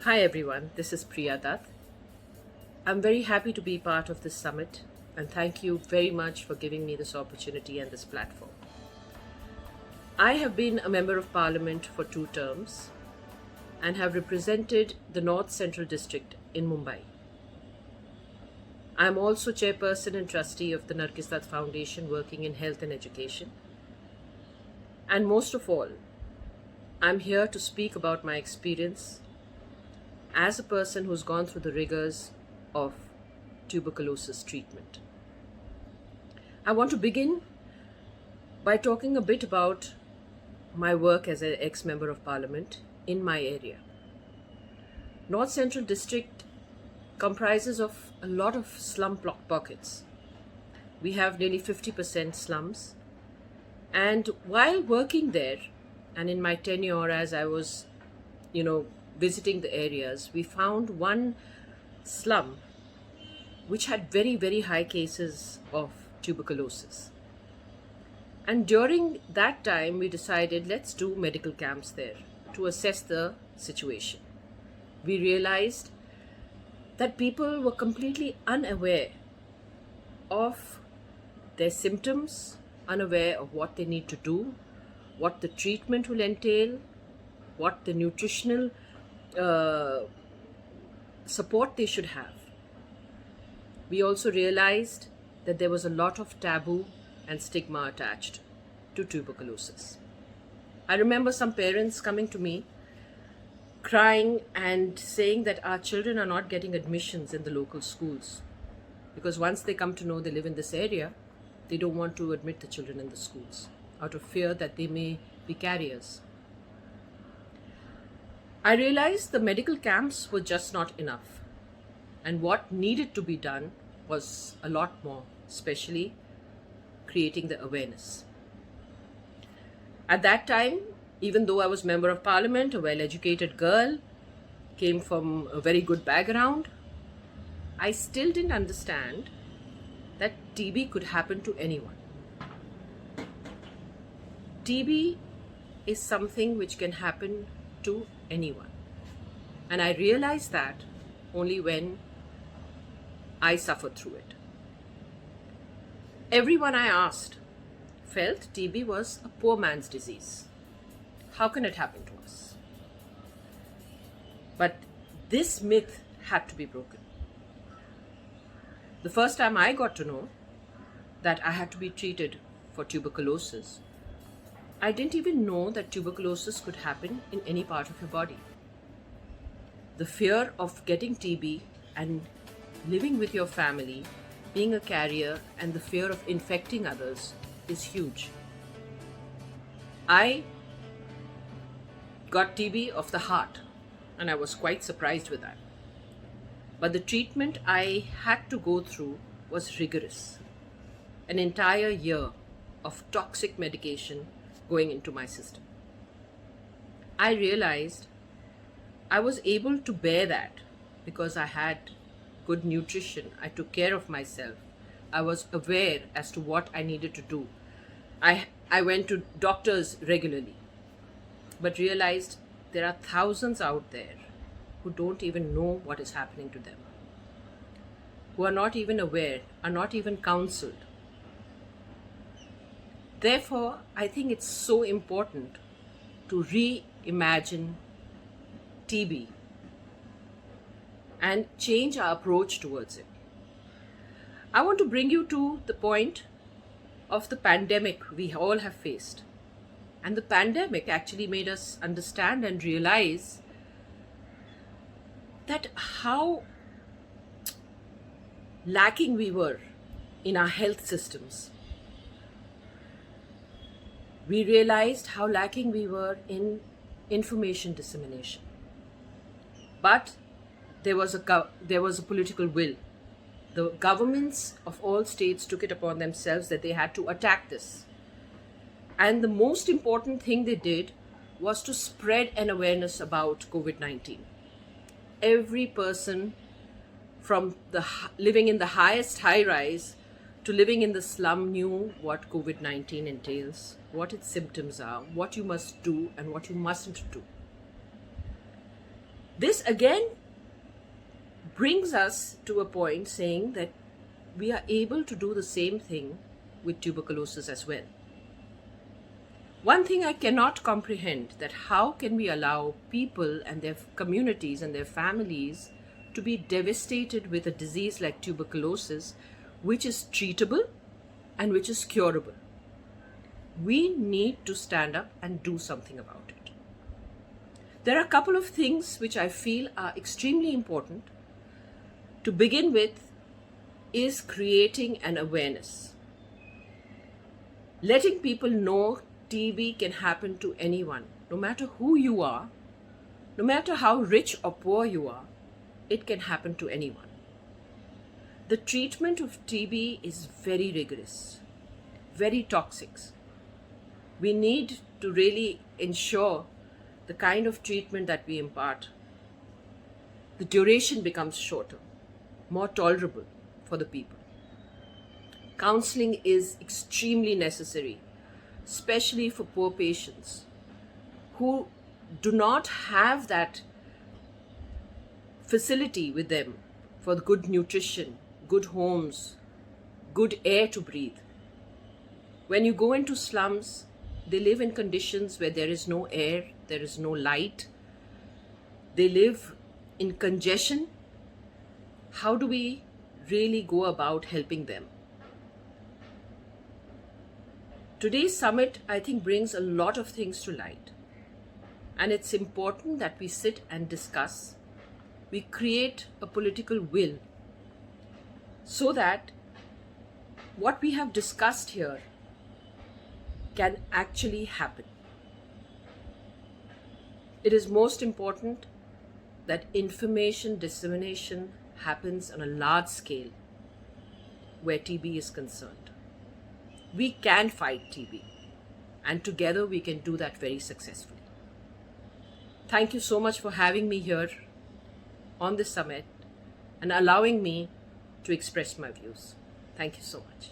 Hi everyone, this is Priya Dutt. I'm very happy to be part of this summit and thank you very much for giving me this opportunity and this platform. I have been a Member of Parliament for 2 terms and have represented the North Central District in Mumbai. I am also chairperson and trustee of the Dutt Foundation working in health and education. And most of all, I'm here to speak about my experience as a person who's gone through the rigors of tuberculosis treatment. I want to begin by talking a bit about my work as an ex-member of parliament in my area. North Central District comprises of a lot of slum pockets. We have nearly 50% slums. And while working there, and in my tenure as I was, visiting the areas, we found one slum which had very, very high cases of tuberculosis. And during that time, we decided let's do medical camps there to assess the situation. We realized that people were completely unaware of their symptoms, unaware of what they need to do, what the treatment will entail, what the nutritional support they should have. We also realized that there was a lot of taboo and stigma attached to tuberculosis. I remember some parents coming to me crying and saying that our children are not getting admissions in the local schools because once they come to know they live in this area, they don't want to admit the children in the schools out of fear that they may be carriers. I realized the medical camps were just not enough, and what needed to be done was a lot more, especially creating the awareness. At that time, even though I was Member of Parliament, a well-educated girl, came from a very good background, I still didn't understand that TB could happen to anyone. TB is something which can happen to anyone. And I realized that only when I suffered through it. Everyone I asked felt TB was a poor man's disease. How can it happen to us? But this myth had to be broken. The first time I got to know that I had to be treated for tuberculosis, I didn't even know that tuberculosis could happen in any part of your body. The fear of getting TB and living with your family, being a carrier, and the fear of infecting others is huge. I got TB of the heart, and I was quite surprised with that. But the treatment I had to go through was rigorous. An entire year of toxic medication going into my system. I realized I was able to bear that because I had good nutrition. I took care of myself. I was aware as to what I needed to do. I went to doctors regularly, but realized there are thousands out there who don't even know what is happening to them, who are not even aware, are not even counseled. Therefore, I think it's so important to reimagine TB and change our approach towards it. I want to bring you to the point of the pandemic we all have faced. And the pandemic actually made us understand and realize that how lacking we were in our health systems. We realized how lacking we were in information dissemination. But there was a political will. The governments of all states took it upon themselves that they had to attack this. And the most important thing they did was to spread an awareness about COVID-19. Every person from living in the highest high-rise to living in the slum knew what COVID-19 entails, what its symptoms are, what you must do and what you mustn't do. This again brings us to a point saying that we are able to do the same thing with tuberculosis as well. One thing I cannot comprehend, that how can we allow people and their communities and their families to be devastated with a disease like tuberculosis, which is treatable and which is curable. We need to stand up and do something about it. There are a couple of things which I feel are extremely important. To begin with is creating an awareness. Letting people know TB can happen to anyone, no matter who you are, no matter how rich or poor you are, it can happen to anyone. The treatment of TB is very rigorous, very toxic. We need to really ensure the kind of treatment that we impart, the duration becomes shorter, more tolerable for the people. Counseling is extremely necessary, especially for poor patients who do not have that facility with them for good nutrition, good homes, good air to breathe. When you go into slums, they live in conditions where there is no air, there is no light. They live in congestion. How do we really go about helping them? Today's summit, I think, brings a lot of things to light. And it's important that we sit and discuss. We create a political will so that what we have discussed here can actually happen. It is most important that information dissemination happens on a large scale where TB is concerned. We can fight TB, and together we can do that very successfully. Thank you so much for having me here on this summit and allowing me to express my views. Thank you so much.